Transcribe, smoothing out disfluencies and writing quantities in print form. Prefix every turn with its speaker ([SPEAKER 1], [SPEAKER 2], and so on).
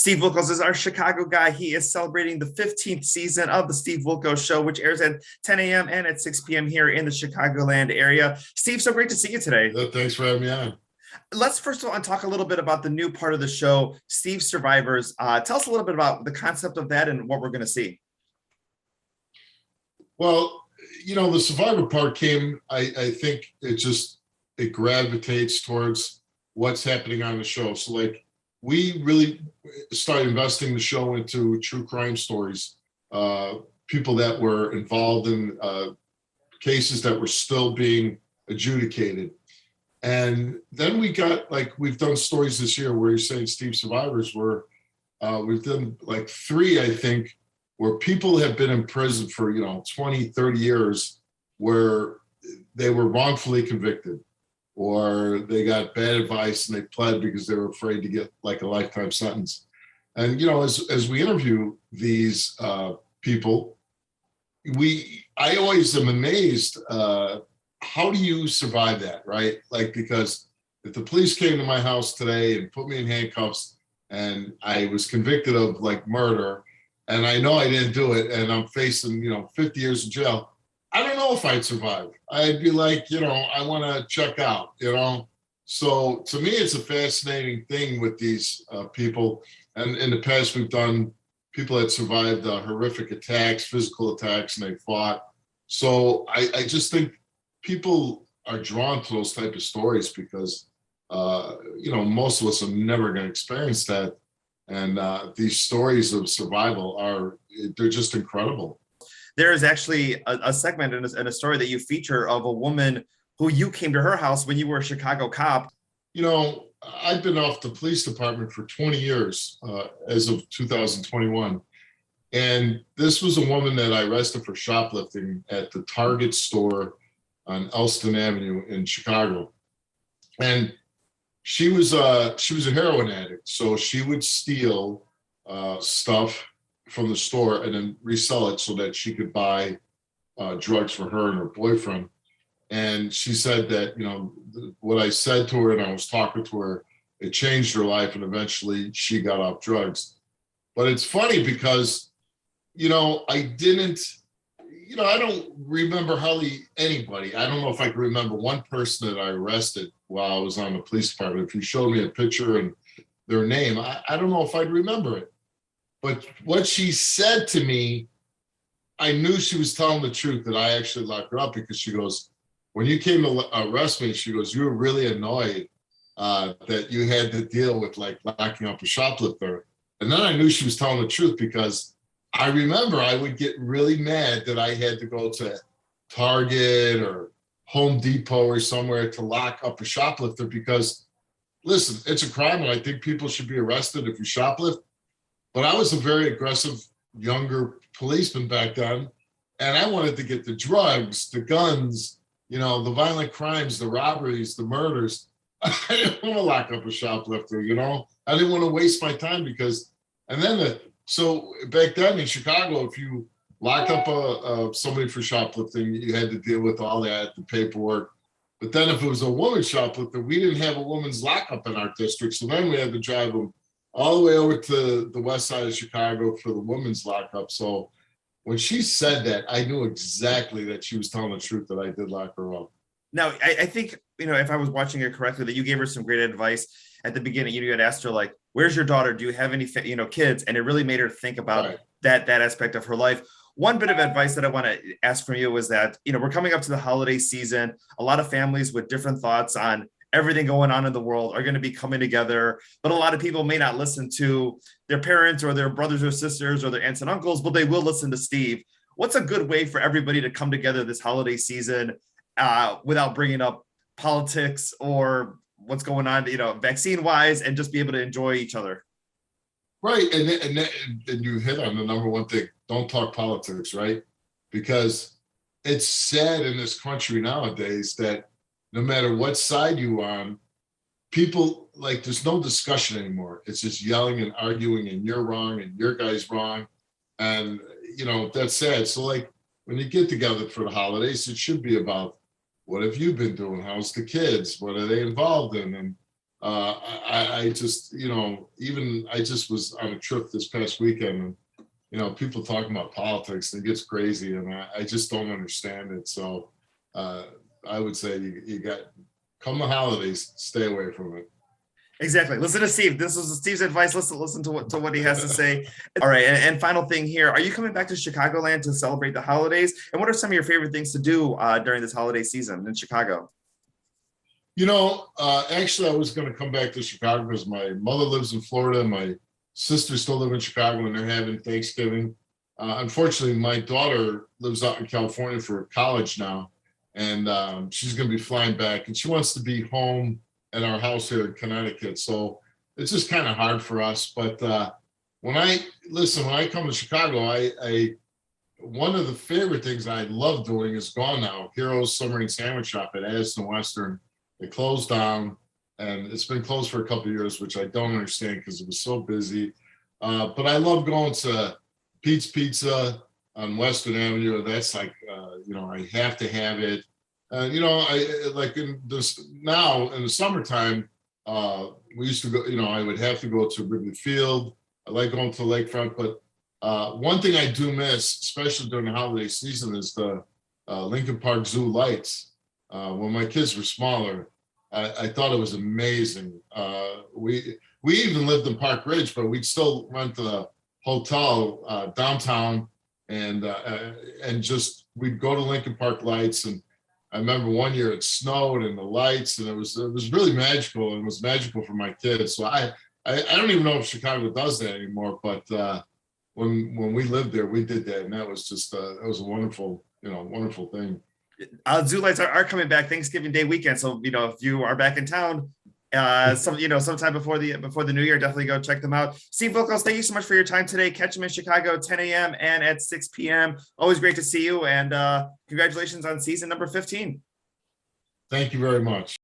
[SPEAKER 1] Steve Wilkos is our Chicago guy. He is celebrating the 15th season of the Steve Wilkos Show, which airs at 10 a.m. and at 6 p.m. here in the Chicagoland area. Steve, so great to see you today.
[SPEAKER 2] Thanks for having me on.
[SPEAKER 1] Let's first of all talk a little bit about the new part of the show, Steve Survivors. Tell us a little bit about the concept of that and what we're going to see.
[SPEAKER 2] Well, the Survivor part came, I think it gravitates towards what's happening on the show. So we really started investing the show into true crime stories, people that were involved in cases that were still being adjudicated. And then we got, we've done stories this year where you're saying Steve Survivors, where we've done 3, I think, where people have been in prison for, 20, 30 years, where they were wrongfully convicted or they got bad advice and they pled because they were afraid to get a lifetime sentence. And, as we interview these people, I always am amazed, how do you survive that, right? Because if the police came to my house today and put me in handcuffs and I was convicted of murder and I know I didn't do it and I'm facing, 50 years in jail, I don't know if I'd survive. I'd be I want to check out, So to me, it's a fascinating thing with these people. And in the past, we've done people that survived horrific attacks, physical attacks, and they fought. So I just think people are drawn to those type of stories because, most of us are never going to experience that. And these stories of survival they're just incredible.
[SPEAKER 1] There is actually a segment in a story that you feature of a woman who you came to her house when you were a Chicago cop.
[SPEAKER 2] I've been off the police department for 20 years as of 2021. And this was a woman that I arrested for shoplifting at the Target store on Elston Avenue in Chicago. And she was a heroin addict. So she would steal stuff from the store and then resell it so that she could buy drugs for her and her boyfriend. And she said that, what I said to her and I was talking to her, it changed her life and eventually she got off drugs. But it's funny because, I don't remember hardly anybody. I don't know if I can remember one person that I arrested while I was on the police department. If you showed me a picture and their name, I don't know if I'd remember it. But what she said to me, I knew she was telling the truth, that I actually locked her up because she goes, when you came to arrest me, she goes, you were really annoyed that you had to deal with locking up a shoplifter. And then I knew she was telling the truth because I remember I would get really mad that I had to go to Target or Home Depot or somewhere to lock up a shoplifter because, listen, it's a crime and I think people should be arrested if you shoplift. But I was a very aggressive, younger policeman back then, and I wanted to get the drugs, the guns, the violent crimes, the robberies, the murders. I didn't want to lock up a shoplifter, I didn't want to waste my time so back then in Chicago, if you locked up somebody for shoplifting, you had to deal with all that, the paperwork. But then if it was a woman shoplifter, we didn't have a woman's lockup in our district, so then we had to drive them all the way over to the west side of Chicago for the women's lockup. So when she said that, I knew exactly that she was telling the truth, that I did lock her up.
[SPEAKER 1] Now, I think, if I was watching it correctly, that you gave her some great advice at the beginning. You had asked her, where's your daughter? Do you have any, kids? And it really made her think about that aspect of her life. One bit of advice that I want to ask from you was that, we're coming up to the holiday season. A lot of families with different thoughts on everything going on in the world are going to be coming together, but a lot of people may not listen to their parents or their brothers or sisters or their aunts and uncles, but they will listen to Steve. What's a good way for everybody to come together this holiday season without bringing up politics or what's going on, vaccine wise, and just be able to enjoy each other?
[SPEAKER 2] Right. And you hit on the number one thing. Don't talk politics, right? Because it's sad in this country nowadays that no matter what side you're on, people there's no discussion anymore. It's just yelling and arguing and you're wrong and your guy's wrong. And, that's sad. So when you get together for the holidays, it should be about what have you been doing? How's the kids? What are they involved in? And I just, even I just was on a trip this past weekend, and people talking about politics, and it gets crazy, and I just don't understand it. So I would say you got, come the holidays, stay away from it.
[SPEAKER 1] Exactly. Listen to Steve. This is Steve's advice. Listen to what he has to say. All right. And final thing here. Are you coming back to Chicagoland to celebrate the holidays? And what are some of your favorite things to do during this holiday season in Chicago?
[SPEAKER 2] Actually, I was going to come back to Chicago because my mother lives in Florida. My sister still live in Chicago, and they're having Thanksgiving. Unfortunately, my daughter lives out in California for college now, and she's going to be flying back, and she wants to be home at our house here in Connecticut. So it's just kind of hard for us. But when I come to Chicago, I one of the favorite things I love doing is gone now. Heroes Submarine Sandwich Shop at Addison Western. They closed down, and it's been closed for a couple of years, which I don't understand because it was so busy. But I love going to Pete's Pizza on Western Avenue. That's like, I have to have it. I like in this now in the summertime, we used to go, I would have to go to Wrigley Field. I like going to the lakefront, but one thing I do miss, especially during the holiday season, is the Lincoln Park Zoo lights. When my kids were smaller, I thought it was amazing. We even lived in Park Ridge, but we'd still rent a hotel downtown, and just we'd go to Lincoln Park lights. And I remember one year it snowed and the lights, and it was really magical, and it was magical for my kids. So I don't even know if Chicago does that anymore, but when we lived there, we did that, and that was just that was a wonderful thing.
[SPEAKER 1] Zoo lights are coming back Thanksgiving Day weekend. So, if you are back in town, sometime before the new year, definitely go check them out. Steve Wilkos, thank you so much for your time today. Catch them in Chicago, 10 a.m. and at 6 p.m. Always great to see you. And congratulations on season number 15.
[SPEAKER 2] Thank you very much.